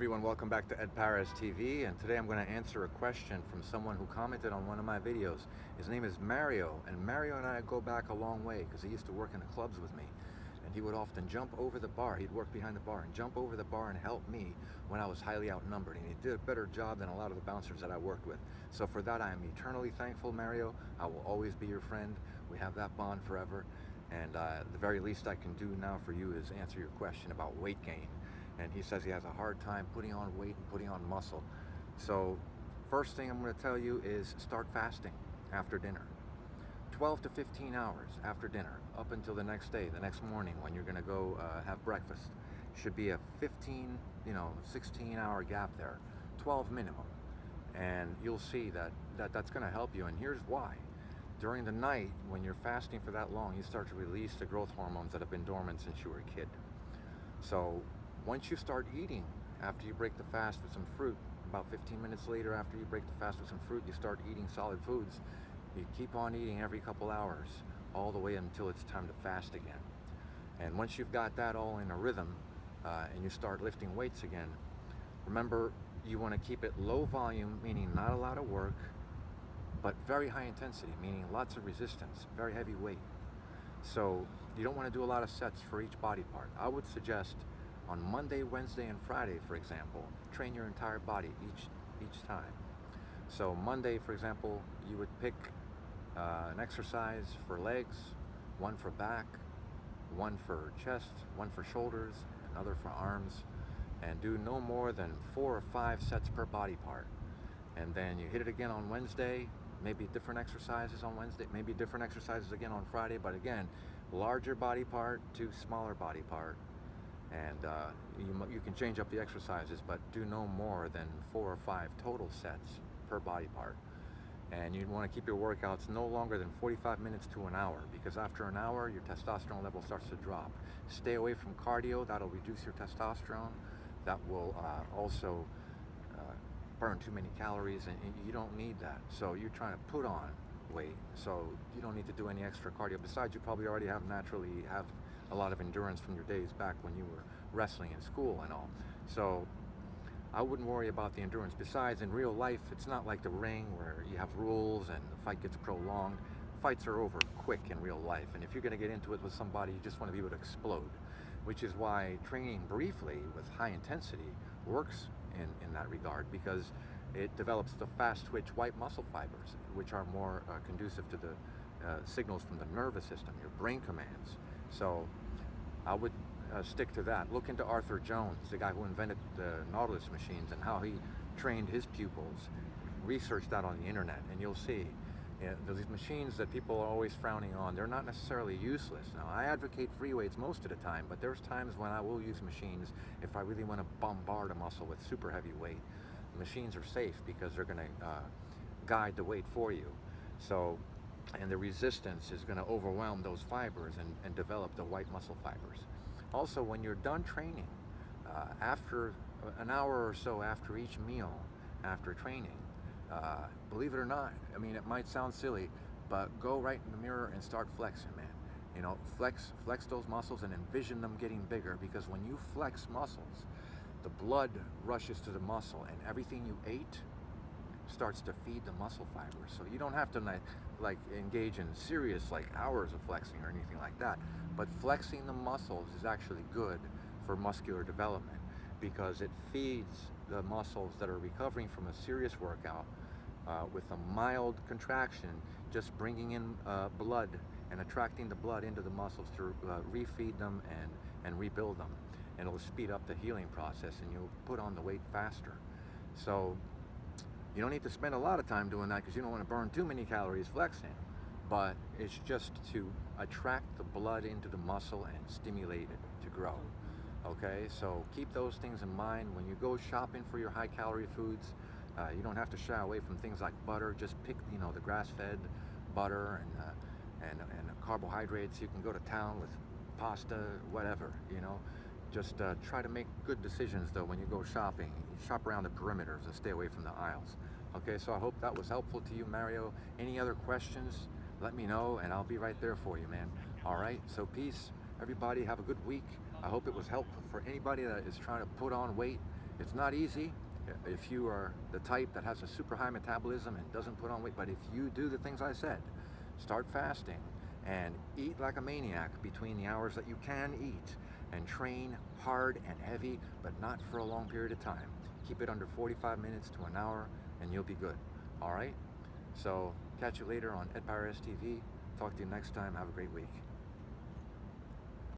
Everyone, welcome back to Ed Paris TV, and today I'm going to answer a question from someone who commented on one of my videos. His name is Mario, and Mario and I go back a long way because he used to work in the clubs with me, and he would often jump over the bar. He'd work behind the bar and jump over the bar and help me when I was highly outnumbered, and he did a better job than a lot of the bouncers that I worked with. So for that, I am eternally thankful, Mario. I will always be your friend. We have that bond forever, and the very least I can do now for you is answer your question about weight gain. And he says he has a hard time putting on weight and putting on muscle. So first thing I'm going to tell you is start fasting after dinner. 12 to 15 hours after dinner up until the next day, the next morning when you're going to go have breakfast. Should be a 15, 16-hour gap there, 12 minimum. And you'll see that's going to help you, and here's why. During the night, when you're fasting for that long, you start to release the growth hormones that have been dormant since you were a kid. So once you start eating after you break the fast with some fruit, about 15 minutes later after you break the fast with some fruit, you start eating solid foods. You keep on eating every couple hours all the way until it's time to fast again. And once you've got that all in a rhythm and you start lifting weights again, remember you want to keep it low volume, meaning not a lot of work, but very high intensity, meaning lots of resistance, very heavy weight. So you don't want to do a lot of sets for each body part. I would suggest on Monday, Wednesday, and Friday, for example, train your entire body each time. So Monday, for example, you would pick an exercise for legs, one for back, one for chest, one for shoulders, another for arms, and do no more than 4 or 5 sets per body part. And then you hit it again on Wednesday, maybe different exercises on Wednesday, maybe different exercises again on Friday, but again, larger body part to smaller body part. And you can change up the exercises, but do no more than 4 or 5 total sets per body part. And you want to keep your workouts no longer than 45 minutes to an hour, because after an hour, your testosterone level starts to drop. Stay away from cardio. That'll reduce your testosterone. That will also burn too many calories, and you don't need that. So you're trying to put on weight, so you don't need to do any extra cardio. Besides, you probably already naturally have a lot of endurance from your days back when you were wrestling in school and all. So I wouldn't worry about the endurance. Besides, in real life, it's not like the ring where you have rules and the fight gets prolonged. Fights are over quick in real life, and if you're going to get into it with somebody, you just want to be able to explode, which is why training briefly with high intensity works in that regard, because it develops the fast twitch white muscle fibers, which are more conducive to the signals from the nervous system, your brain commands. So I would stick to that. Look into Arthur Jones, the guy who invented the Nautilus machines, and how he trained his pupils. Research that on the internet, and you'll see these machines that people are always frowning on, they're not necessarily useless. Now, I advocate free weights most of the time, but there's times when I will use machines if I really want to bombard a muscle with super heavy weight. Machines are safe because they're going to guide the weight for you. So, and the resistance is going to overwhelm those fibers and develop the white muscle fibers. Also, when you're done training, after an hour or so after each meal, after training, believe it or not, I mean, it might sound silly, but go right in the mirror and start flexing, man. Flex those muscles and envision them getting bigger, because when you flex muscles, the blood rushes to the muscle, and everything you ate starts to feed the muscle fibers. So you don't have to like engage in serious hours of flexing or anything like that. But flexing the muscles is actually good for muscular development, because it feeds the muscles that are recovering from a serious workout with a mild contraction, just bringing in blood and attracting the blood into the muscles to refeed them and rebuild them. And it'll speed up the healing process, and you'll put on the weight faster. So you don't need to spend a lot of time doing that, because you don't want to burn too many calories flexing, but it's just to attract the blood into the muscle and stimulate it to grow. Okay, so keep those things in mind when you go shopping for your high calorie foods. You don't have to shy away from things like butter. Just pick the grass-fed butter and carbohydrates. You can go to town with pasta, whatever. Just try to make good decisions, though, when you go shopping. You shop around the perimeters and stay away from the aisles. Okay, so I hope that was helpful to you, Mario. Any other questions, let me know, and I'll be right there for you, man. All right, so peace. Everybody have a good week. I hope it was helpful for anybody that is trying to put on weight It's not easy if you are the type that has a super high metabolism and doesn't put on weight, but if you do the things I said, start fasting and eat like a maniac between the hours that you can eat, and train hard and heavy, but not for a long period of time. Keep it under 45 minutes to an hour and you'll be good. All right? So catch you later on Ed Paris TV. Talk to you next time. Have a great week.